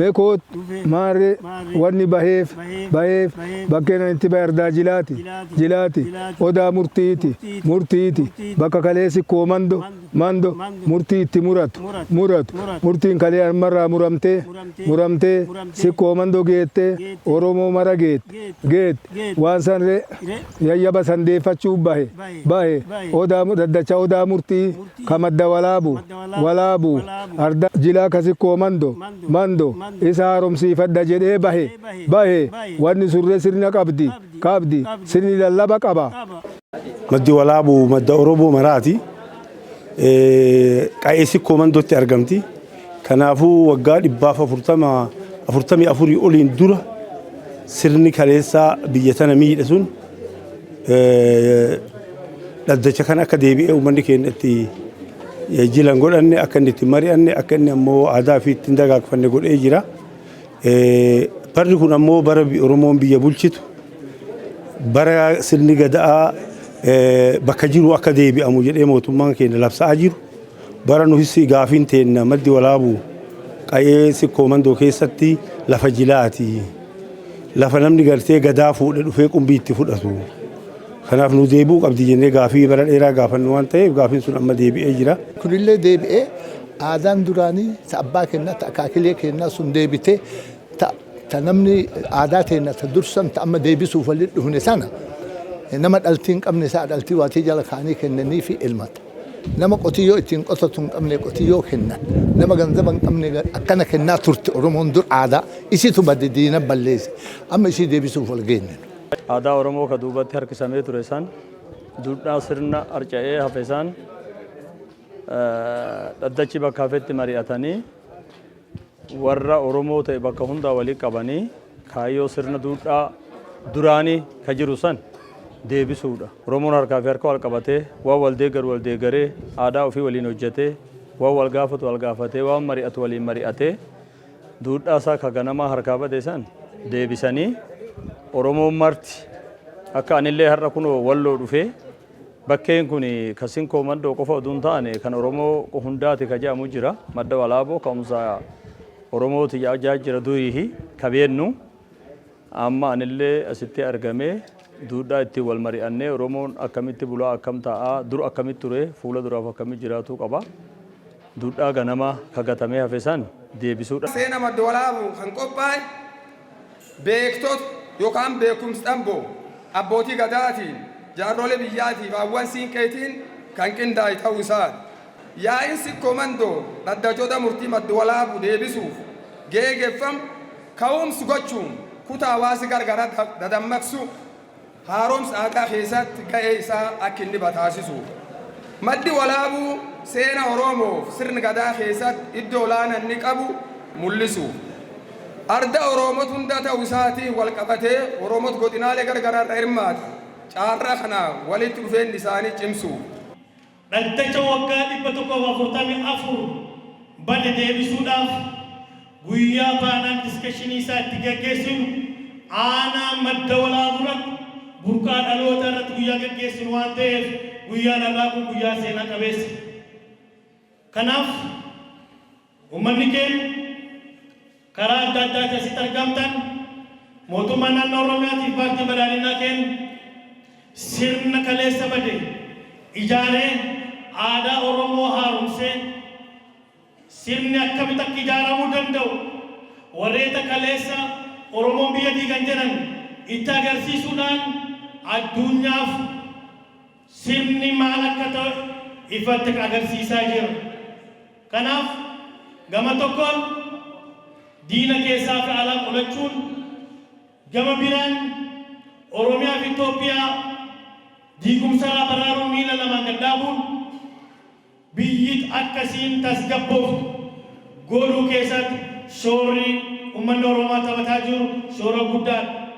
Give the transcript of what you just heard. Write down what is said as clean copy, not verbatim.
بيكوت ماري وني بهيف بكنا انت بيردا جلاتي ودا مرتيتي بكا كاليسي ماندو مرتيتي مرات مرتين كالي مرة مرمتي سيكو ماندو جيتي اورومو مرا جيت وانسان يا بسان دي فاتشو باهي ودا مرتي كمد ولابو أردا جلا كسيكو ماندو إسهارم سيفد جدي باهي واني سورة سرنا كابدي سرني للبا كابا مدي ولابو مد أوروبو مراتي كايسي كوماندو ترجمتي كنافو وقال إبافة فرتمي أفوري أولين دورة سرني كاليسا بيتنا ميلسون لدى كان أكاديمي أو مني كنتي يجيلان قول أني أكنتي مري أني أكني أمو عدا في تندقاق فني قول إجرا باركون أمو بارا بأورومون بيبولشتو بارا سرني قداء بكجيرو أكاديمي أمو جد إمو تمان كين لابس أجيرو بارا نهسي غافين تين مدي ولابو كايسي كوماندو كيستي لفجلاتي لفنمني قرتي قدافو لنفيكم بيتي فلسو خلاف نو ديبو قبدي جنة غافي برا إيرا غافن نوان تيب غافين سون أما ديبي إجرا كل اللي ديبي آدم دوراني سأبا كنا تأكاكلي كنا سون ديبيته تنمني عاداتنا تدرسن تأما ديبي سوفلي هنا سنة إنما الألتين كم نساء الألتي واتي جل خاني كنني في علمات نما قطيو إتين قطتون كم قطيو كنا نما جنزبان كم أكنا كنا ترت رمون دور عادة إيش تبدي بليز أما إيش ديبي سوفل جينن آدا أورمو كدوبة هرك سميت رئيسان دودا سرنا أرجعه حفظان أدتشي بكافة مرياتني ورا أورمو تبى كهوندا ولي كباني خايو سرنا دودا دوراني خجروسان ديبي سودا رومون هركافير كوال كبته والدي غري آدا وفي ولي نوجته والغافته ومريات ولي مرياته دودا سا خغنما هركابة ديسان ديبي ساني Oromoo marti akka anillee har'a kun walloo dhufe bakkeen kun kasin koomandoo qofa uduun taane kan Oromoo hundaati ka jedhamu jira madda walaaboo ka'umsa Oromooti yaa jira duriihi kabeennu amma anillee asitti argamee duudhaa itti wal mari'annee Oromoon akkamitti bulaa akkam ta'a dur akkamitti ture fuula duraaf akkamitti jiraatu qaba duudhaa ganama kagatamee hafesan deebisuudha. Seena madda walaaboo kan qophaa'e beektoota yookaan beekumsi dhamboo abbootii gadaatiin jaarrolee biyyaatiif hawwan siinqeetiin kan qindaa'e ta'uu isaati. Yaa'insi koomandoo dhaddachoota murtii madda walaabuu deebisuuf geeggeeffamu ka'umsi gochuun kutaa hawaasi gargaraa dadammaqsu haaromsa aadaa keessatti ga'ee isaa akka inni bataasisuuf. Maddi walaabuu seena Oromoof sirni gadaa keessatti iddoo olaanaa inni qabu mul'isuuf. Arda Oromoo hunda ta'uu isaatiin wal qabatee Oromoo godinaalee gargaraa irraa hirmaatu caarraa kana walitti dhufeenyi isaanii cimsu. Dhaddacha waggaa 144 bade deebisuudhaaf guyyaa baanaan diskashinii isaa itti gaggeessinu aanaa madda walaaburatti burqaa dhaloota irratti guyyaa gaggeessinu waan ta'eef guyyaan har'aa kun guyyaa seenaa qabeessa. Kanaaf uummanni keenya karaa adda addaa asitti argamtan mootummaa naannoo Oromiyaatiif paartii badhaadhinaa keenya sirna kaleessa bade ijaaree aadaa Oromoo haaromsee sirni akkamitti akka ijaaramuu danda'u warreeta kaleessa Oromoon biyya diigan jedhan itti agarsiisuudhaan addunyaaf sirni maal akka ta'e ifatti agarsiisaa jira. Kanaaf gama tokkoon diina keessaa fi alaa qolachuun gama biraan Oromiyaa fi Itoophiyaa diigumsarraa baraaruun miila lamaan gaddaabuun biyyi akkasiin tasgabbooftu godhuu keessatti shoorri uummanni Oromoo taphataa jiru shoora guddaadha.